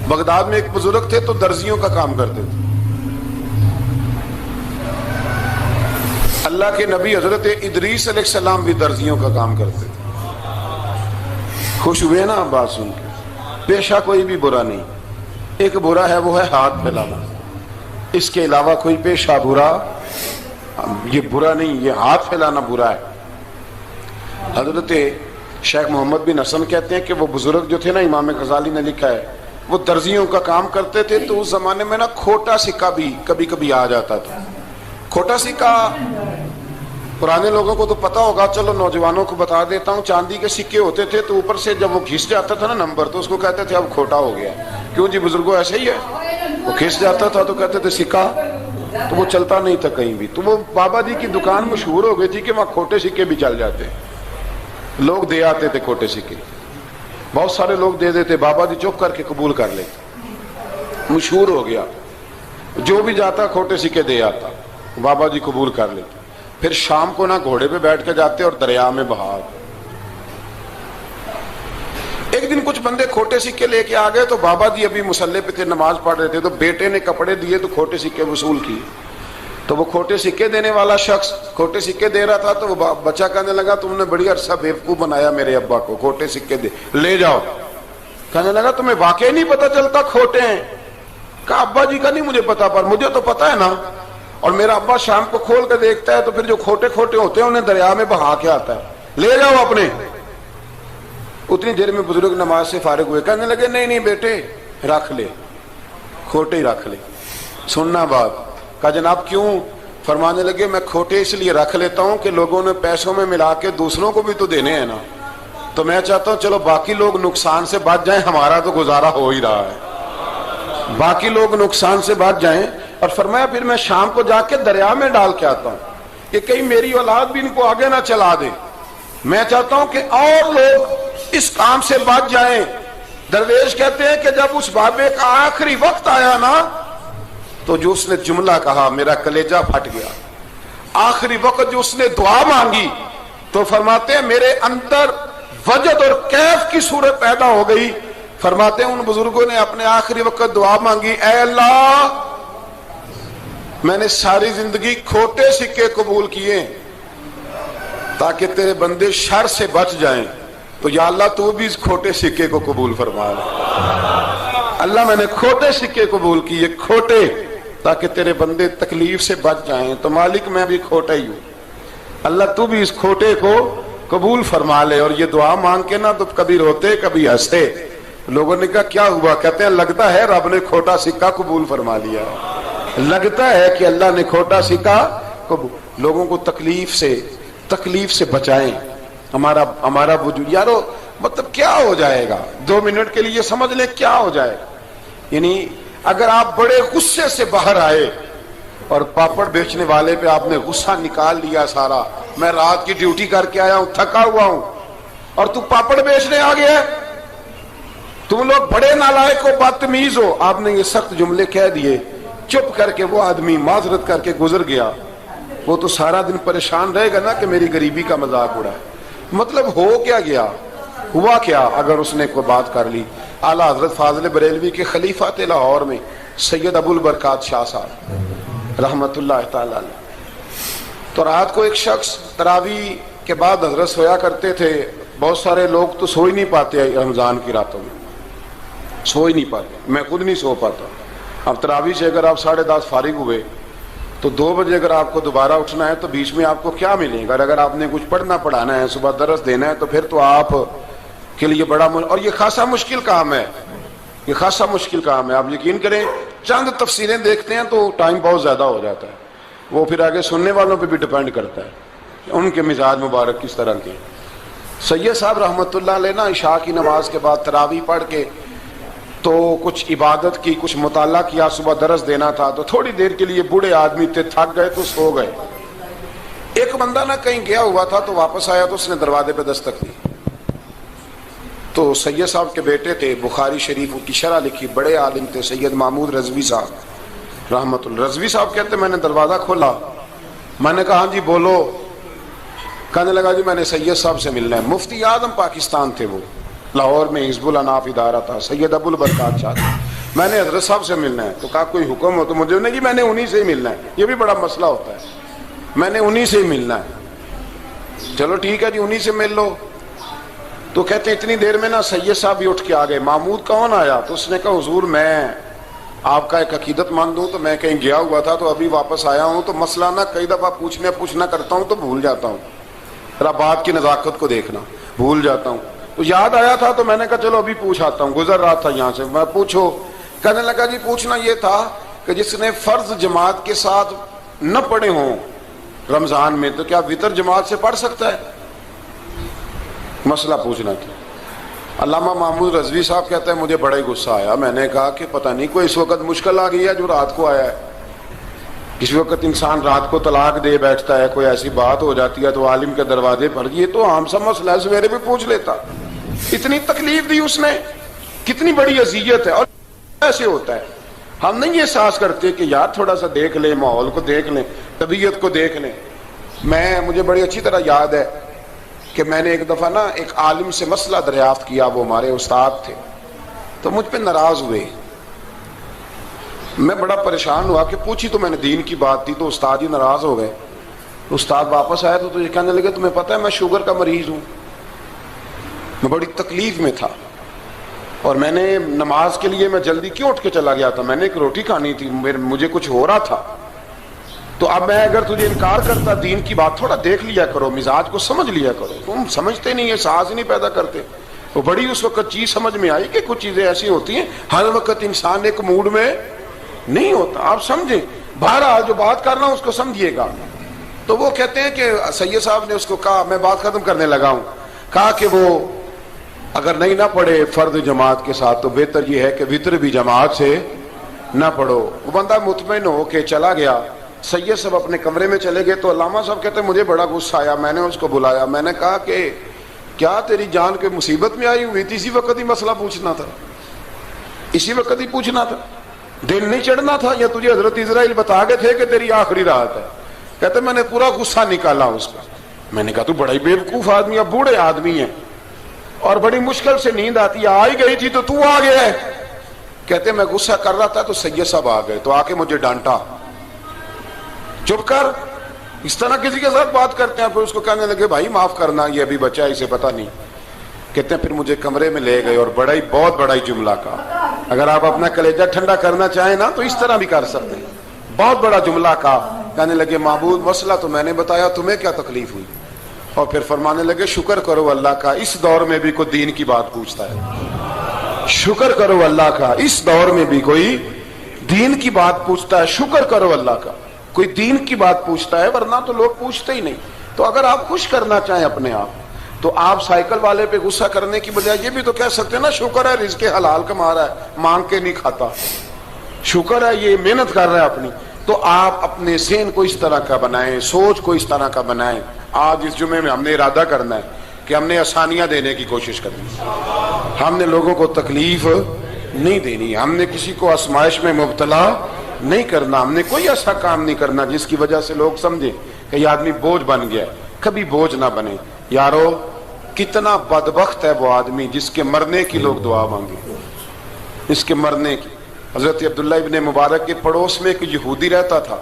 Baghdad میں ایک بزرگ تھے تو درزیوں کا کام کرتے تھے. اللہ کے نبی حضرت ادریس علیہ السلام بھی درزیوں کا کام کرتے تھے. خوش ہوئے نا بات سن کے؟ پیشہ کوئی بھی برا نہیں، ایک برا ہے وہ ہے ہاتھ پھیلانا، اس کے علاوہ کوئی پیشہ برا یہ برا نہیں، یہ ہاتھ پھیلانا برا ہے. حضرت شیخ محمد بن حسن کہتے ہیں کہ وہ بزرگ جو تھے نا، امام غزالی نے لکھا ہے، وہ درزیوں کا کام کرتے تھے تو اس زمانے میں نا کھوٹا سکہ بھی کبھی کبھی آ جاتا تھا. کھوٹا سکہ پرانے لوگوں کو تو پتا ہوگا، چلو نوجوانوں کو بتا دیتا ہوں. چاندی کے سکے ہوتے تھے تو اوپر سے جب وہ گھس جاتا تھا نا نمبر، تو اس کو کہتے تھے اب کھوٹا ہو گیا. کیوں جی بزرگوں ایسے ہی ہے، وہ گھس جاتا تھا تو کہتے تھے سکہ، تو وہ چلتا نہیں تھا کہیں بھی. تو وہ بابا جی کی دکان مشہور ہو گئی تھی کہ وہاں کھوٹے سکے بھی چل جاتے، لوگ دے آتے تھے کھوٹے سکے، بہت سارے لوگ دے دیتے، بابا جی چپ کر کے قبول کر لیتے. مشہور ہو گیا، جو بھی جاتا کھوٹے سکے دے آتا، بابا جی قبول کر لیتے. پھر شام کو نہ گھوڑے پہ بیٹھ کے جاتے اور دریا میں بہا. ایک دن کچھ بندے کھوٹے سکے لے کے آ گئے تو بابا جی ابھی مصلے پہ تھے، نماز پڑھ رہے تھے، تو بیٹے نے کپڑے دیے تو کھوٹے سکے وصول کیے. تو وہ کھوٹے سکے دینے والا شخص کھوٹے سکے دے رہا تھا تو وہ بچہ کہنے لگا تم نے بڑی عرصہ بیوقوف بنایا میرے ابا کو، کھوٹے سکے دے لے جاؤ. کہنے لگا تمہیں واقعی نہیں پتا چلتا کھوٹے ہیں؟ کہا ابا جی کا نہیں مجھے پتا، پر مجھے تو پتا ہے نا، اور میرا ابا شام کو کھول کے دیکھتا ہے تو پھر جو کھوٹے کھوٹے ہوتے ہیں انہیں دریا میں بہا کے آتا ہے، لے جاؤ اپنے. اتنی دیر میں بزرگ نماز سے فارغ ہوئے، کہنے لگے نہیں نہیں بیٹے رکھ لے، کھوٹے ہی رکھ لے. سننا بات. کہا جناب کیوں؟ فرمانے لگے میں کھوٹے اس لیے رکھ لیتا ہوں کہ لوگوں نے پیسوں میں ملا کے دوسروں کو بھی تو دینے ہیں نا، تو میں چاہتا ہوں چلو باقی لوگ نقصان سے بچ جائیں، ہمارا تو گزارا ہو ہی رہا ہے، باقی لوگ نقصان سے بچ جائیں. اور فرمایا پھر میں شام کو جا کے دریا میں ڈال کے آتا ہوں کہ کہیں میری اولاد بھی ان کو آگے نہ چلا دے. میں چاہتا ہوں کہ اور لوگ اس کام سے بچ جائیں. درویش کہتے ہیں کہ جب اس بابے کا آخری وقت آیا نا تو جو اس نے جملہ کہا میرا کلیجہ پھٹ گیا. آخری وقت جو اس نے دعا مانگی تو فرماتے ہیں میرے اندر وجد اور کیف کی صورت پیدا ہو گئی. فرماتے ہیں ان بزرگوں نے اپنے آخری وقت دعا مانگی، اے اللہ میں نے ساری زندگی کھوٹے سکے قبول کیے تاکہ تیرے بندے شر سے بچ جائیں، تو یا اللہ تو بھی اس کھوٹے سکے کو قبول فرما لے. اللہ میں نے کھوٹے سکے قبول کیے، کھوٹے، تاکہ تیرے بندے تکلیف سے بچ جائیں، تو مالک میں بھی کھوٹا ہی ہوں، اللہ تو بھی اس کھوٹے کو قبول فرما لے. اور یہ دعا مانگ کے نا تو کبھی روتے کبھی ہنستے. لوگوں نے کہا کیا ہوا؟ کہتے ہیں لگتا ہے رب نے کھوٹا سکہ قبول فرما لیا، لگتا ہے کہ اللہ نے کھوٹا سکہ قبول. لوگوں کو تکلیف سے بچائیں. ہمارا وجود یارو مطلب کیا ہو جائے گا 2 منٹ کے لیے سمجھ لیں کیا ہو جائے گا. یعنی اگر آپ بڑے غصے سے باہر آئے اور پاپڑ بیچنے والے پہ آپ نے غصہ نکال لیا سارا، میں رات کی ڈیوٹی کر کے آیا ہوں تھکا ہوا ہوں اور تو پاپڑ بیچنے آ گیا، تم لوگ بڑے نالائق ہو بدتمیز ہو، آپ نے یہ سخت جملے کہہ دیے، چپ کر کے وہ آدمی معذرت کر کے گزر گیا، وہ تو سارا دن پریشان رہے گا نا کہ میری غریبی کا مذاق اڑا ہے. مطلب ہو کیا گیا، ہوا کیا اگر اس نے کوئی بات کر لی. اعلیٰ حضرت فاضل بریلوی کے خلیفہ تھے لاہور میں سید ابو البرکات شاہ صاحب رحمت اللہ تعالی علیہ. تو رات کو ایک شخص تراویح کے بعد حضرت سویا کرتے تھے. بہت سارے لوگ تو سو ہی نہیں پاتے رمضان کی راتوں میں، سو ہی نہیں پاتے، میں خود نہیں سو پاتا. اب تراویح سے اگر آپ 10:30 فارغ ہوئے تو 2 بجے اگر آپ کو دوبارہ اٹھنا ہے تو بیچ میں آپ کو کیا ملے گا؟ اگر آپ نے کچھ پڑھنا پڑھانا ہے، صبح درس دینا ہے، تو پھر تو آپ کے لیے بڑا اور یہ خاصا مشکل کام ہے، یہ خاصا مشکل کام ہے. آپ یقین کریں چند تفسیریں دیکھتے ہیں تو ٹائم بہت زیادہ ہو جاتا ہے. وہ پھر آگے سننے والوں پہ بھی ڈیپینڈ کرتا ہے ان کے مزاج مبارک کس طرح کے. سید صاحب رحمۃ اللہ علیہ نا عشاء کی نماز کے بعد تراویح پڑھ کے تو کچھ عبادت کی، کچھ مطالعہ کیا، صبح درس دینا تھا تو تھوڑی دیر کے لیے بوڑھے آدمی تھے، تھک گئے تو سو گئے. ایک بندہ نا کہیں گیا ہوا تھا تو واپس آیا تو اس نے دروازے پہ دستک دی. تو سید صاحب کے بیٹے تھے، بخاری شریف کی شرح لکھی، بڑے عالم تھے سید محمود رضوی صاحب رحمت اللہ. رضوی صاحب کہتے میں نے دروازہ کھولا، میں نے کہا ہاں جی بولو. کہنے لگا جی میں نے سید صاحب سے ملنا ہے. مفتی اعظم پاکستان تھے وہ، لاہور میں حزب الاناف ادارہ تھا، سید ابو البرکات شاہ. میں نے حضرت صاحب سے ملنا ہے. تو کہا کوئی حکم ہو تو مجھے نہیں, کہ میں نے انہی سے ہی ملنا ہے. یہ بھی بڑا مسئلہ ہوتا ہے, میں نے انہی سے ہی ملنا ہے. چلو ٹھیک ہے جی, انہی سے مل لو. تو کہتے ہیں اتنی دیر میں نا سید صاحب بھی اٹھ کے آ گئے. محمود کون آیا؟ تو اس نے کہا حضور میں آپ کا ایک عقیدت مند ہوں, تو میں کہیں گیا ہوا تھا تو ابھی واپس آیا ہوں, تو مسئلہ نا کئی دفعہ پوچھنا کرتا ہوں تو بھول جاتا ہوں, ذرا بات کی نزاکت کو دیکھنا, بھول جاتا ہوں. تو یاد آیا تھا تو میں نے کہا چلو ابھی پوچھ آتا ہوں, گزر رہا تھا یہاں سے, میں پوچھو. کہنے لگا جی پوچھنا یہ تھا کہ جس نے فرض جماعت کے ساتھ نہ پڑھے ہوں رمضان میں, تو کیا وتر جماعت سے پڑھ سکتا ہے؟ مسئلہ پوچھنا تھا. علامہ محمود رضوی صاحب کہتا ہے مجھے بڑا ہی غصہ آیا. میں نے کہا کہ پتہ نہیں کوئی اس وقت مشکل آ گئی ہے جو رات کو آیا ہے. کسی وقت انسان رات کو طلاق دے بیٹھتا ہے, کوئی ایسی بات ہو جاتی ہے تو عالم کے دروازے پر, یہ تو عام سا مسئلہ ہے, سویرے بھی پوچھ لیتا. اتنی تکلیف دی اس نے, کتنی بڑی اذیت ہے. اور ایسے ہوتا ہے, ہم نہیں احساس کرتے کہ یار تھوڑا سا دیکھ لیں, ماحول کو دیکھ لیں, طبیعت کو دیکھ لیں. مجھے بڑی اچھی طرح یاد ہے کہ میں نے ایک دفعہ نا ایک عالم سے مسئلہ دریافت کیا, وہ ہمارے استاد تھے, تو مجھ پہ ناراض ہوئے. میں بڑا پریشان ہوا کہ پوچھی تو میں نے دین کی بات تھی, تو استاد ہی ناراض ہو گئے. استاد واپس آیا تو یہ کہنے لگے تمہیں پتہ ہے میں شوگر کا مریض ہوں. میں بڑی تکلیف میں تھا اور میں نے نماز کے لیے میں جلدی کیوں اٹھ کے چلا گیا تھا, میں نے ایک روٹی کھانی تھی, مجھے کچھ ہو رہا تھا. تو اب میں اگر تجھے انکار کرتا, دین کی بات تھوڑا دیکھ لیا کرو, مزاج کو سمجھ لیا کرو, تم سمجھتے نہیں, احساس ہی نہیں پیدا کرتے. وہ بڑی اس وقت چیز سمجھ میں آئی کہ کچھ چیزیں ایسی ہوتی ہیں ہر وقت انسان ایک موڈ میں نہیں ہوتا. آپ سمجھیں, بہرحال جو بات کرنا اس کو سمجھیے گا. تو وہ کہتے ہیں کہ سید صاحب نے اس کو کہا, میں بات ختم کرنے لگا ہوں, کہا کہ وہ اگر نہیں نہ پڑھے فرد جماعت کے ساتھ تو بہتر یہ ہے کہ وتر بھی جماعت سے نہ پڑھو. وہ بندہ مطمئن ہو کے چلا گیا. سید صاحب اپنے کمرے میں چلے گئے تو علامہ صاحب کہتے ہیں مجھے بڑا غصہ آیا. میں نے اس کو بلایا, میں نے کہا کہ کیا تیری جان کے مصیبت میں آئی ہوئی تھی؟ اسی وقت ہی مسئلہ پوچھنا تھا, اسی وقت ہی پوچھنا تھا, دل نہیں چڑھنا تھا, یا تجھے حضرت اسرائیل بتا گئے تھے کہ تیری آخری رات ہے؟ کہتے میں نے پورا غصہ نکالا اس کا. میں نے کہا تو بڑا ہی بیوقوف آدمی, اب بوڑھے آدمی ہیں اور بڑی مشکل سے نیند آتی ہے, آ ہی گئی تھی تو آ گیا ہے. کہتے میں غصہ کر رہا تھا تو سید صاحب آ گئے, تو آ کے مجھے ڈانٹا, چپ کر, اس طرح کسی کے ساتھ بات کرتے ہیں. پھر اس کو کہنے لگے بھائی معاف کرنا, یہ ابھی بچہ ہے, اسے پتہ نہیں. کہتے ہیں پھر مجھے کمرے میں لے گئے اور بہت بڑا ہی جملہ کہا. اگر آپ اپنا کلیجہ ٹھنڈا کرنا چاہیں نا تو اس طرح بھی کر سکتے ہیں. بہت بڑا جملہ کہا. کہنے لگے معبود مسئلہ تو میں نے بتایا, تمہیں کیا تکلیف ہوئی؟ اور پھر فرمانے لگے شکر کرو اللہ کا, اس دور میں بھی کوئی دین کی بات پوچھتا ہے. شکر کرو اللہ کا, اس دور میں بھی کوئی دین کی بات پوچھتا ہے. شکر کرو اللہ کا, کوئی دین کی بات پوچھتا ہے, ورنہ تو لوگ پوچھتے ہی نہیں. تو اگر آپ خوش کرنا چاہیں اپنے آپ تو آپ سائیکل والے پہ غصہ کرنے کی بجائے یہ بھی تو کہہ سکتے ہیں نا شکر ہے رزق حلال کما رہا ہے, مانگ کے نہیں کھاتا, شکر ہے یہ محنت کر رہا ہے اپنی. تو آپ اپنے ذہن کو اس طرح کا بنائیں, سوچ کو اس طرح کا بنائیں. آج اس جمعے میں ہم نے ارادہ کرنا ہے کہ ہم نے آسانیاں دینے کی کوشش کرنی, ہم نے لوگوں کو تکلیف نہیں دینی, ہم نے کسی کو آزمائش میں مبتلا نہیں کرنا, ہم نے کوئی ایسا کام نہیں کرنا جس کی وجہ سے لوگ سمجھیں کہ یہ آدمی بوجھ بن گیا. کبھی بوجھ نہ بنے. یارو کتنا بدبخت ہے وہ آدمی جس کے مرنے کی لوگ دعا مانگے, اس کے مرنے کی. حضرت عبداللہ ابن مبارک کے پڑوس میں ایک یہودی رہتا تھا,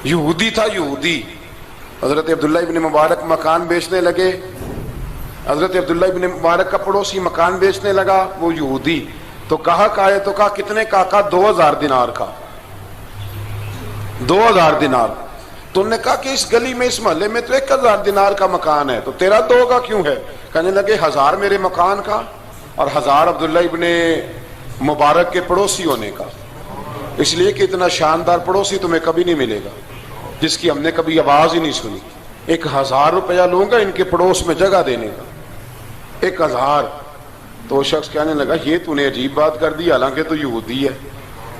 یہودی تھا, یہودی. حضرت عبداللہ ابن مبارک مکان بیچنے لگے. حضرت عبداللہ ابن مبارک کا پڑوسی مکان بیچنے لگا, وہ یہودی. تو کہا تو کہا کتنے کا؟ 2000 دینار کا. 2000 دینار. تو انہوں نے کہا کہ اس گلی میں, اس محلے میں تو 1000 دینار کا مکان ہے, تو تیرا 2 کا کیوں ہے؟ کہنے لگے 1000 میرے مکان کا اور 1000 عبداللہ ابن مبارک کے پڑوسی ہونے کا. اس لیے کہ اتنا شاندار پڑوسی تمہیں کبھی نہیں ملے گا جس کی ہم نے کبھی آواز ہی نہیں سنی. 1000 روپیہ لوں گا ان کے پڑوس میں جگہ دینے کا, 1000. تو وہ شخص کہنے لگا یہ تو نے عجیب بات کر دی, حالانکہ تو یہودی ہے,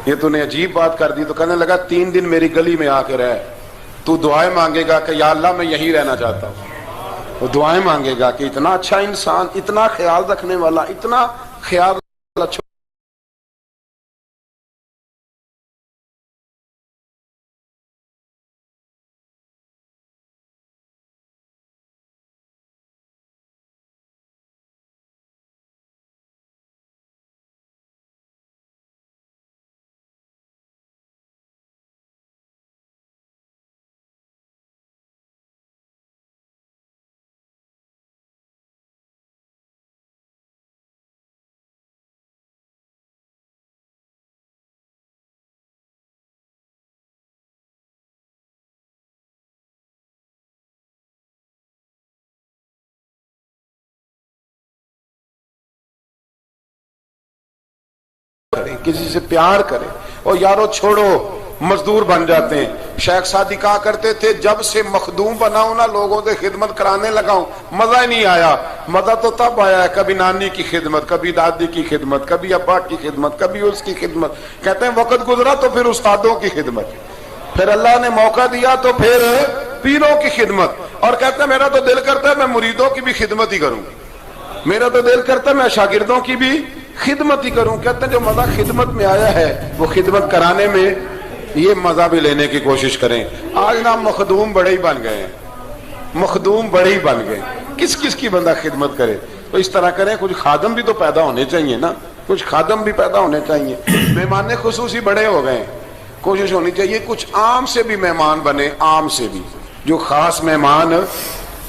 یہ تو نے عجیب بات کر دی. تو کہنے لگا 3 دن میری گلی میں آ کے رہ, تو دعائیں مانگے گا کہ یا اللہ میں یہیں رہنا چاہتا ہوں. وہ دعائیں مانگے گا کہ اتنا اچھا انسان, اتنا خیال رکھنے والا, اتنا خیال والا کریں, کسی سے پیار کریں. اور یارو چھوڑو مزدور بن جاتے ہیں. شیخ سعدی کہا کرتے تھے جب سے مخدوم بناؤں نا لوگوں سے خدمت کرانے لگاؤں مزہ ہی نہیں آیا. مزہ تو تب آیا ہے کبھی نانی کی خدمت, کبھی دادی کی خدمت, کبھی ابا کی خدمت, کبھی اس کی خدمت. کہتے ہیں وقت گزرا تو پھر استادوں کی خدمت, پھر اللہ نے موقع دیا تو پھر پیروں کی خدمت. اور کہتے ہیں میرا تو دل کرتا ہے میں مریدوں کی بھی خدمت ہی کروں, میرا تو دل کرتا ہے میں شاگردوں کی بھی خدمت ہی کروں. کہتے ہیں جو مزہ خدمت میں آیا ہے وہ خدمت کرانے میں یہ مزہ بھی لینے کی کوشش کریں. آج نا مخدوم بڑے ہی بن گئے ہیں, مخدوم بڑے ہی بن گئے. کس کس کی بندہ خدمت کرے؟ تو اس طرح کریں, کچھ خادم بھی تو پیدا ہونے چاہیے نا, کچھ خادم بھی پیدا ہونے چاہیے. مہمان خصوصی بڑے ہو گئے, کوشش ہونی چاہیے کچھ عام سے بھی مہمان بنے, عام سے بھی جو خاص مہمان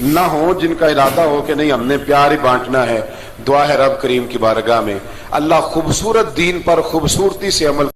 نہ ہوں, جن کا ارادہ ہو کہ نہیں ہم نے پیار ہی بانٹنا ہے. دعا ہے رب کریم کی بارگاہ میں اللہ خوبصورت دین پر خوبصورتی سے عمل